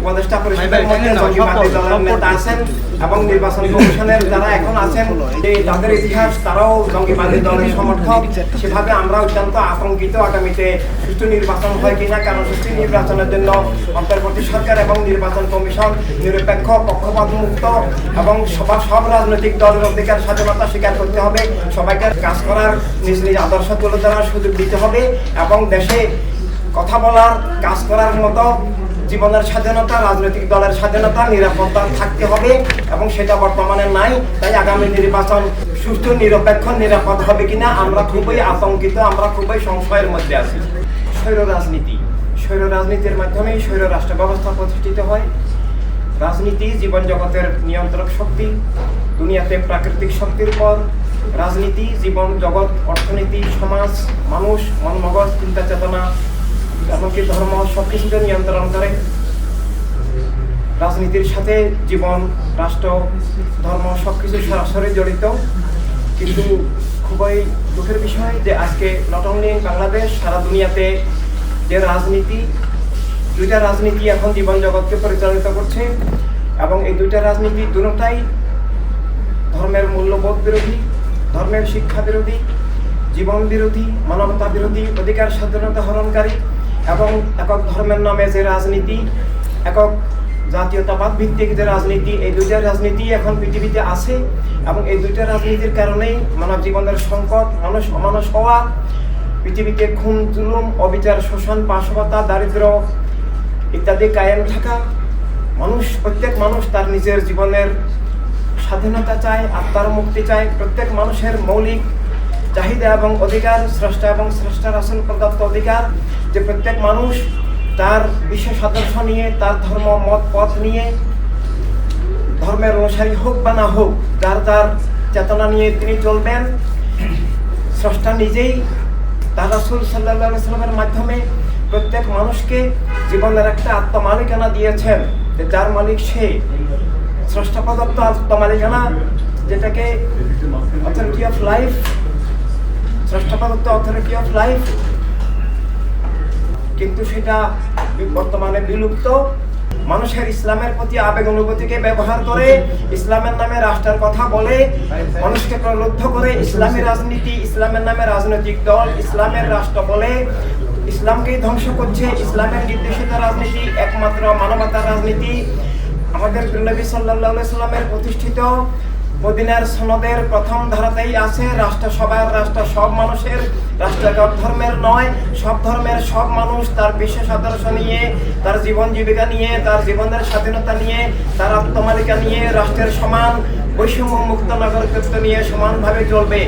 উপদেষ্টা পরিষদের মধ্যে জঙ্গিবাদী দলের নেতা আছেন এবং নির্বাচন কমিশনের যারা এখন আছেন তাদের ইতিহাস, তারাও জঙ্গিবাদী দলের সমর্থক। সেভাবে আমরা অত্যন্ত আতঙ্কিত আগামীতে সুষ্ঠু নির্বাচন হয় কিনা, কারণ সুষ্ঠু নির্বাচনের জন্য অন্তর্বর্তী সরকার এবং নির্বাচন কমিশন নিরপেক্ষ, পক্ষপাতমুক্ত এবং সব রাজনৈতিক দলের অধিকার স্বাধীনতা স্বীকার করতে হবে। সবাইকে কাজ করার নিজ নিজ আদর্শ তুলে ধরার সুযোগ দিতে হবে এবং দেশে কথা বলার, কাজ করার মতো জীবনের স্বাধীনতা, রাজনৈতিক দলের স্বাধীনতা, নিরাপত্তা থাকতে হবে এবং সেটা বর্তমানে নাই। তাই আগামী নির্বাচন সুষ্ঠু, নিরপেক্ষ, নিরাপদ হবে কিনা আমরা খুবই আতঙ্কিত, আমরা খুবই সংশয়ের মধ্যে আছি। স্বৈর রাজনীতির মাধ্যমেই স্বৈর রাষ্ট্র ব্যবস্থা প্রতিষ্ঠিত হয়। রাজনীতি জীবন জগতের নিয়ন্ত্রক শক্তি, দুনিয়াতে প্রাকৃতিক শক্তির পর রাজনীতি জীবন জগৎ, অর্থনীতি, সমাজ, মানুষ, মন মগজ, চিন্তা চেতনা, এমনকি ধর্ম সবকিছুকে নিয়ন্ত্রণ করে। রাজনীতির সাথে জীবন, রাষ্ট্র, ধর্ম সবকিছু সরাসরি জড়িত। কিন্তু খুবই দুঃখের বিষয় যে আজকে নট অনলি ইন বাংলাদেশ, সারা দুনিয়াতে যে রাজনীতি, দুইটা রাজনীতি এখন জীবন জগৎকে পরিচালিত করছে এবং এই দুইটা রাজনীতি দুটোটাই ধর্মের মূল্যবোধ বিরোধী, ধর্মের শিক্ষা বিরোধী, জীবন বিরোধী, মানবতা বিরোধী, অধিকার স্বাধীনতা হরণকারী এবং একক ধর্মের নামে যে রাজনীতি, একক জাতীয়তাবাদ ভিত্তিক যে রাজনীতি, এই দুইটা রাজনীতি এখন পৃথিবীতে আছে এবং এই দুইটা রাজনীতির কারণেই মানব জীবনের সংকট, মানুষ অমানুষ হওয়া, পৃথিবীতে খুন, জুলুম, অবিচার, শোষণ, পাশবতা, দারিদ্র ইত্যাদি কায়েম থাকা। প্রত্যেক মানুষ তার নিজের জীবনের স্বাধীনতা চায়, আত্মার মুক্তি চায়। প্রত্যেক মানুষের মৌলিক চাহিদা এবং অধিকার, স্রষ্টা এবং স্রষ্টার আসল প্রদত্ত অধিকার, যে প্রত্যেক মানুষ তার বিশেষ আদর্শ নিয়ে, তার ধর্ম মত পথ নিয়ে, ধর্মের অনুসারী হোক বা না হোক, তার চেতনা নিয়ে তিনি চলবেন। স্রষ্টা নিজেই তার রাসূল সাল্লাল্লাহু আলাইহি ওয়াসাল্লামের মাধ্যমে প্রত্যেক মানুষকে জীবনের একটা আত্মমালিকানা দিয়েছেন, যে যার মালিক সে। স্রষ্টা প্রদত্ত আত্মমালিকানা, যেটাকে অথরিটি অফ লাইফ, স্রষ্টা প্রদত্ত অথরিটি অফ লাইফ, কিন্তু সেটা বর্তমানে বিলুপ্ত। মানুষের ইসলামের প্রতি আবেগ অনুভূতিকে ব্যবহার করে ইসলামের নামে রাষ্ট্রের কথা বলে মানুষকে প্রলুব্ধ করে ইসলামী রাজনীতি, ইসলামের নামে রাজনৈতিক দল ইসলামের রাষ্ট্র বলে ইসলামকেই ধ্বংস করছে। ইসলামের নির্দেশিত রাজনীতি একমাত্র মানবতার রাজনীতি। আমাদের নবী সাল্লাল্লাহু আলাইহি সাল্লামের প্রতিষ্ঠিত মদিনার সনদের প্রথম ধারাতেই আছে রাষ্ট্রসভার, রাষ্ট্র সব মানুষের, রাষ্ট্র এক ধর্মের নয়, সব ধর্মের সব মানুষ তার বিশেষ আদর্শ নিয়ে, তার জীবন জীবিকা নিয়ে, তার জীবনের স্বাধীনতা নিয়ে, তার আত্মমালিকা নিয়ে রাষ্ট্রের সমান বৈষম্য মুক্ত নাগরিকত্ব নিয়ে সমানভাবে চলবে।